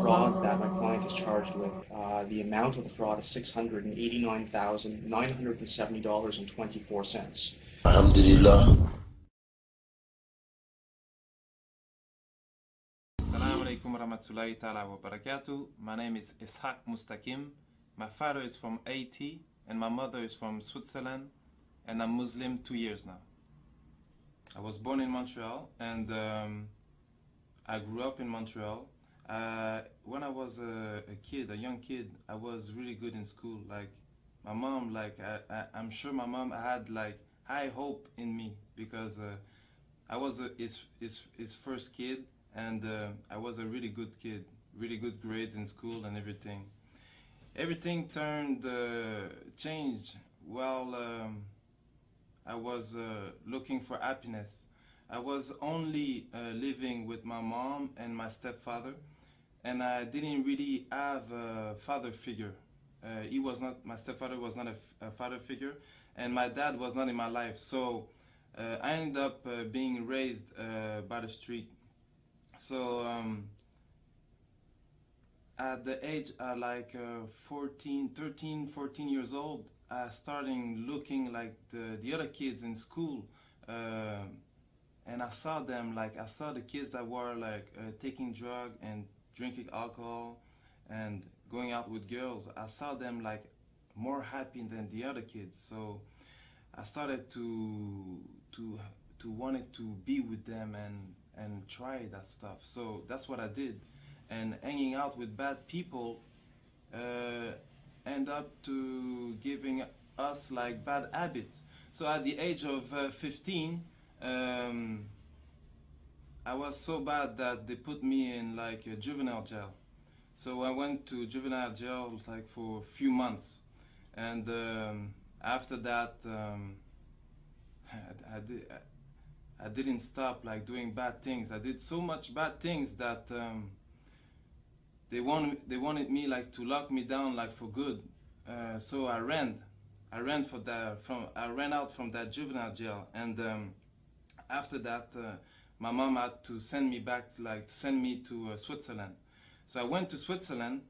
fraud that my client is charged with. The amount of the fraud is $689,970.24. Alhamdulillah. Assalamu alaikum warahmatullahi ta'ala wa barakatuh. My name is Ishaq Mustaqim. My father is from Haiti and my mother is from Switzerland, and I'm Muslim 2 years now. I was born in Montreal and I grew up in Montreal. When I was a young kid, I was really good in school. Like my mom, I'm sure my mom had like high hope in me because I was his first kid, and I was a really good kid, really good grades in school and everything. Everything changed while I was looking for happiness. I was only living with my mom and my stepfather, and I didn't really have a father figure. My stepfather was not a father figure, and my dad was not in my life. So I ended up being raised by the street. So at the age like 13, 14 years old, I started looking like the other kids in school, and I saw them, like I saw the kids that were like taking drugs and drinking alcohol and going out with girls. I saw them like more happy than the other kids. So I started to wanted to be with them and try that stuff. So that's what I did. And hanging out with bad people end up to giving us like bad habits. So at the age of 15, I was so bad that they put me in like a juvenile jail. So I went to juvenile jail like for a few months, and after that I didn't stop like doing bad things. I did so much bad things that they wanted me like to lock me down like for good. So I ran out from that juvenile jail, and after that my mom had to send me back, like to send me to Switzerland. So I went to Switzerland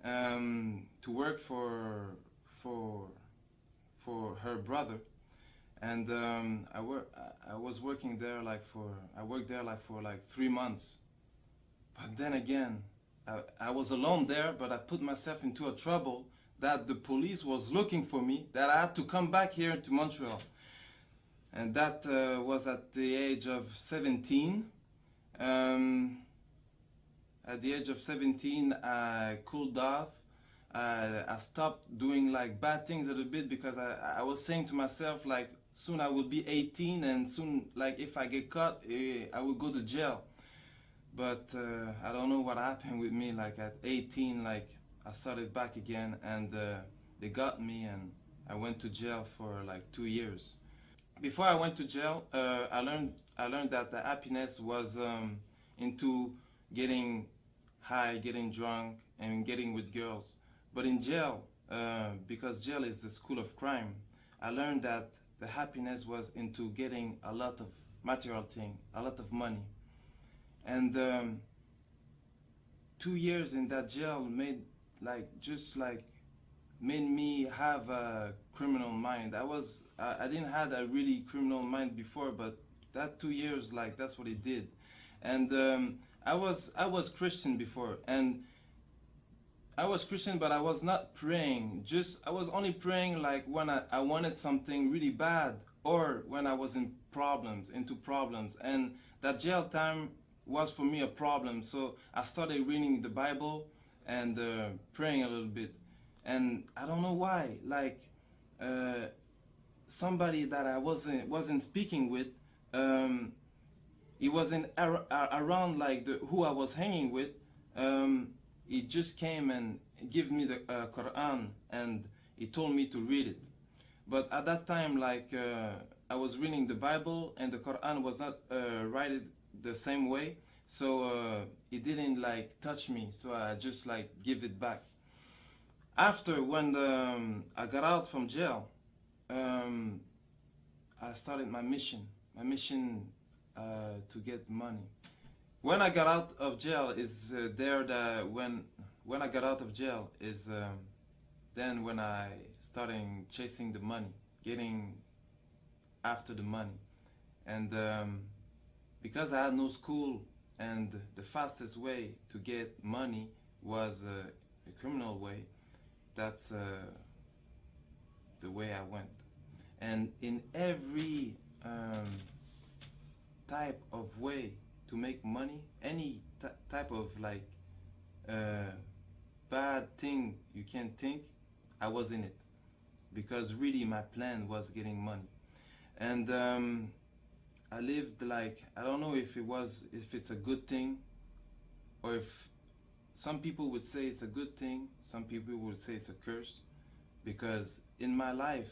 to work for her brother, and I was working there like for 3 months. But then again, I was alone there, but I put myself into a trouble that the police was looking for me, that I had to come back here to Montreal. And that was at the age of 17. At the age of 17, I cooled off. I stopped doing like bad things a little bit because I was saying to myself like soon I will be 18, and soon like if I get caught, I will go to jail. But I don't know what happened with me. Like at 18, like I started back again, and they got me, and I went to jail for like 2 years. Before I went to jail, I learned that the happiness was into getting high, getting drunk, and getting with girls. But in jail, because jail is the school of crime, I learned that the happiness was into getting a lot of material thing, a lot of money. And 2 years in that jail made me have a criminal mind. I didn't have a really criminal mind before, but that 2 years, like that's what it did. And I was Christian before, and I was Christian, but I was not praying. I was only praying like when I wanted something really bad, or when I was into problems. And that jail time was for me a problem. So I started reading the Bible and praying a little bit. And I don't know why, like somebody that I wasn't speaking with, he wasn't around like who I was hanging with. He just came and gave me the Quran, and he told me to read it. But at that time, like I was reading the Bible, and the Quran was not written the same way, so it didn't like touch me. So I just like give it back. After when I got out from jail, I started my mission to get money. when I got out of jail is there the when I got out of jail is then when I starting chasing the money, getting after the money, and because I had no school and the fastest way to get money was a criminal way, that's the way I went. And in every type of way to make money, any type of like bad thing you can think, I was in it, because really my plan was getting money. And I lived like, I don't know if it's a good thing, or if some people would say it's a good thing, some people would say it's a curse, because in my life,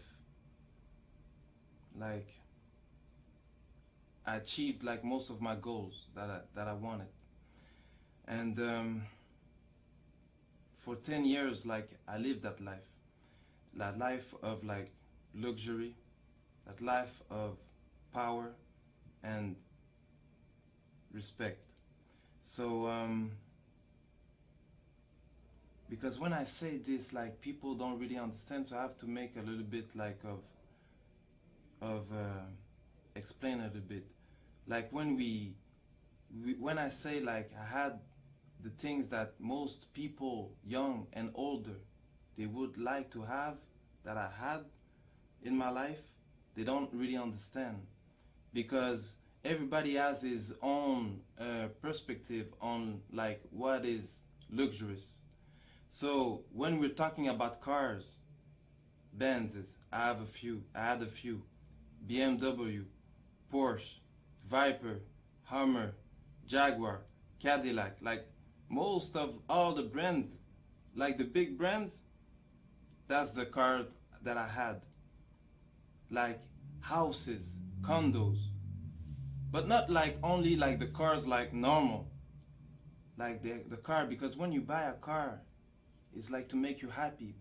like, I achieved like most of my goals that I wanted. And for 10 years, like, I lived that life of like luxury, that life of power and respect. So because when I say this, like, people don't really understand, so I have to make a little bit like of explain a little bit. Like when I say like I had the things that most people, young and older, they would like to have, that I had in my life, they don't really understand, because everybody has his own perspective on like what is luxurious. So when we're talking about cars, Benzes, I had a few, BMW, Porsche, Viper, Hummer, Jaguar, Cadillac, like most of all the brands, like the big brands, that's the car that I had. Like houses, condos, but not like only like the cars like normal, like the car, because when you buy a car, it's like to make you happy,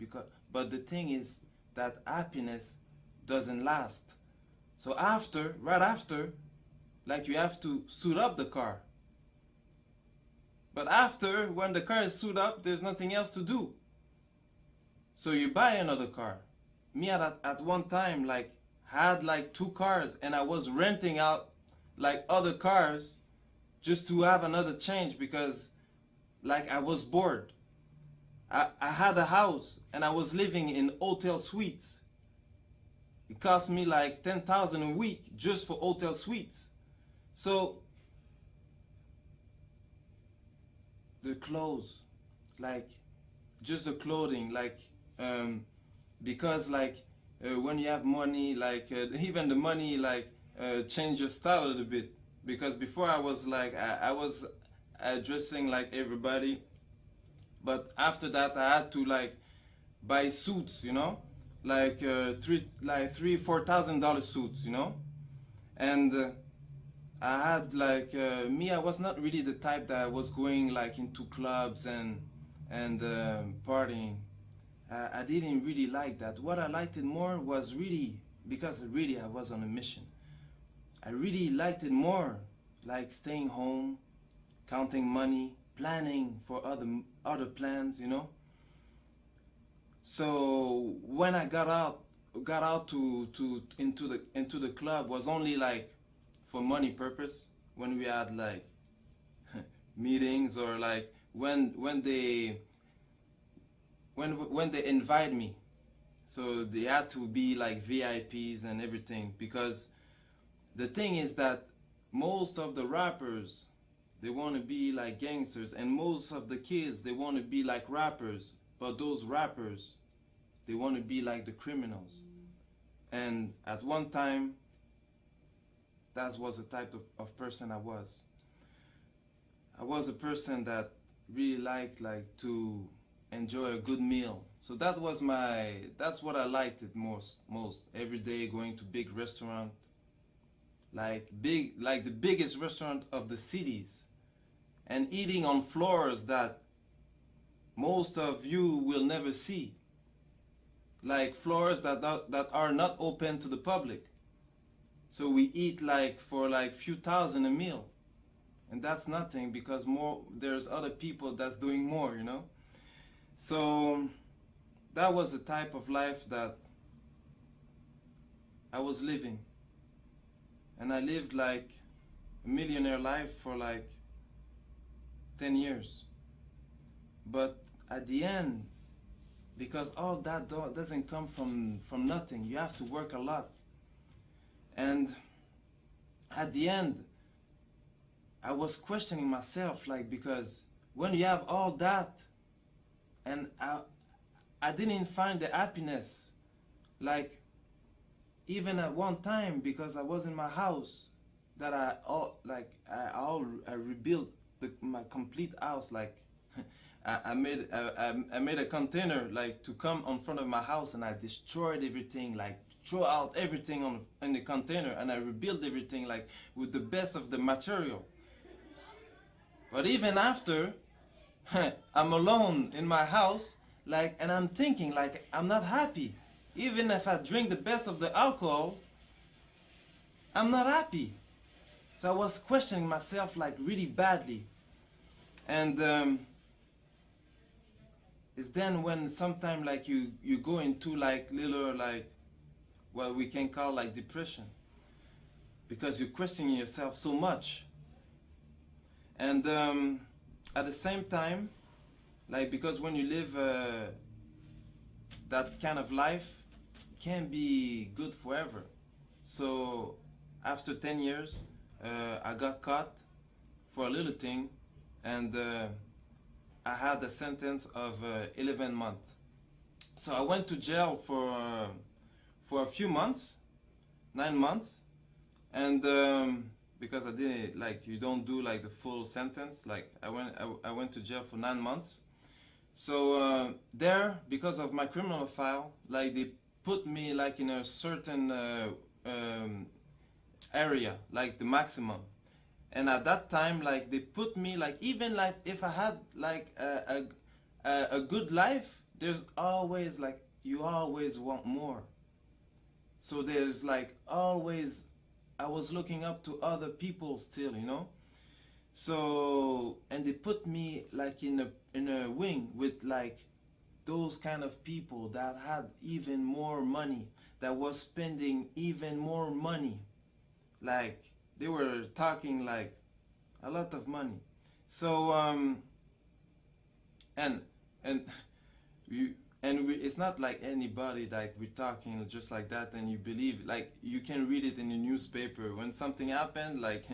but the thing is that happiness doesn't last. So right after, like, you have to suit up the car. But after, when the car is suited up, there's nothing else to do. So you buy another car. Me at one time, like, had like 2 cars, and I was renting out like other cars just to have another change, because like I was bored. I had a house and I was living in hotel suites. It cost me like 10,000 a week just for hotel suites. So the clothes, like just the clothing, like because like when you have money, like even the money, like change your style a little bit. Because before I was like I was dressing like everybody, but after that I had to like buy suits, you know, like $3,000-4,000 suits, you know. And I had like me, I was not really the type that was going like into clubs and partying. I didn't really like that. What I liked it more was really, because really I was on a mission. I really liked it more, like staying home, counting money, planning for other plans, you know. So when I got out to into the club, was only like for money purpose. When we had like meetings, or like when they invite me, so they had to be like VIPs and everything, because the thing is that most of the rappers, they want to be like gangsters, and most of the kids, they want to be like rappers, but those rappers, they want to be like the criminals. And at one time, that was the type of person I was. I was a person that really liked like to enjoy a good meal. So that's what I liked it most. Every day going to big restaurant, like the biggest restaurant of the cities, and eating on floors that most of you will never see. Like floors that are not open to the public. So we eat like for like few thousand a meal. and that's nothing because more there's other people that's doing more, you know. So that was the type of life that I was living, and I lived like a millionaire life for like 10 years. But at the end, because all that doesn't come from nothing, you have to work a lot. And at the end, I was questioning myself, like, because when you have all that, and I didn't find the happiness, like, even at one time, because I was in my house, that I rebuilt my complete house, like, I made a container like to come in front of my house, and I destroyed everything, like throw out everything in the container, and I rebuilt everything like with the best of the material. But even after, I'm alone in my house, like, and I'm thinking like I'm not happy. Even if I drink the best of the alcohol, I'm not happy. So I was questioning myself like really badly, and it's then when sometime like you go into like little like what we can call like depression, because you're questioning yourself so much. And at the same time, like, because when you live that kind of life, it can't be good forever. So after 10 years, I got caught for a little thing, and I had a sentence of 11 months. So I went to jail for a few months, 9 months, and because I didn't, like, you don't do like the full sentence. Like I went to jail for 9 months. So there, because of my criminal file, like they put me like in a certain area, like the maximum. And at that time, like they put me like, even like if I had like a good life, there's always like you always want more. So there's like always, I was looking up to other people still, you know. So, and they put me like in a wing with like those kind of people that had even more money, that was spending even more money. Like they were talking like a lot of money. So and and you it's not like anybody, like we're talking just like that and you believe, like you can read it in the newspaper when something happened, like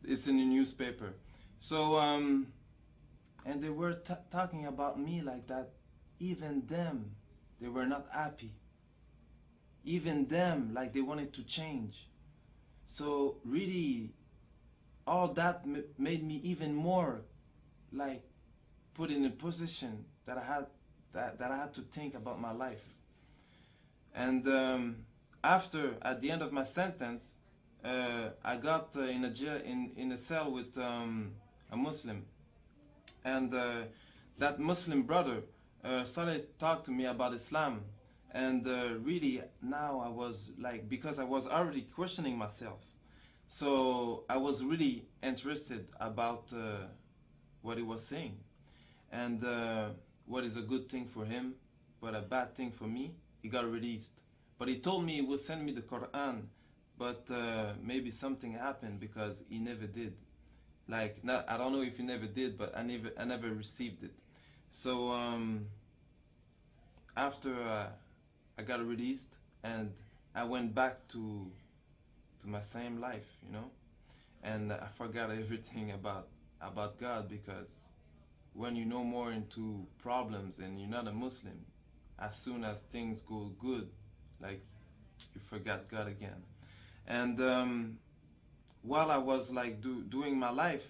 it's in the newspaper. So and they were talking about me like that. Even them, they were not happy. Even them, like they wanted to change. So really, all that made me even more like put in a position that I had that I had to think about my life. And after, at the end of my sentence, I got in a jail, in a cell with a Muslim, and that Muslim brother started to talk to me about Islam. And really now I was like, because I was already questioning myself, so I was really interested about what he was saying, and what is a good thing for him, but a bad thing for me. He got released, but he told me he would send me the Quran, but maybe something happened because he never did. Like, not, I don't know if he never did, but I never received it. So after I got released, and I went back to my same life, you know, and I forgot everything about God, because when you know more into problems and you're not a Muslim, as soon as things go good, like you forgot God again. And while I was like doing my life,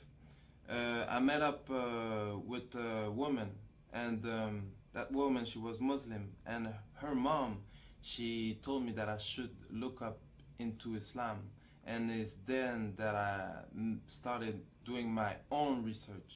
I met up with a woman, and that woman, she was Muslim, and her mom, she told me that I should look up into Islam, and it's then that I started doing my own research.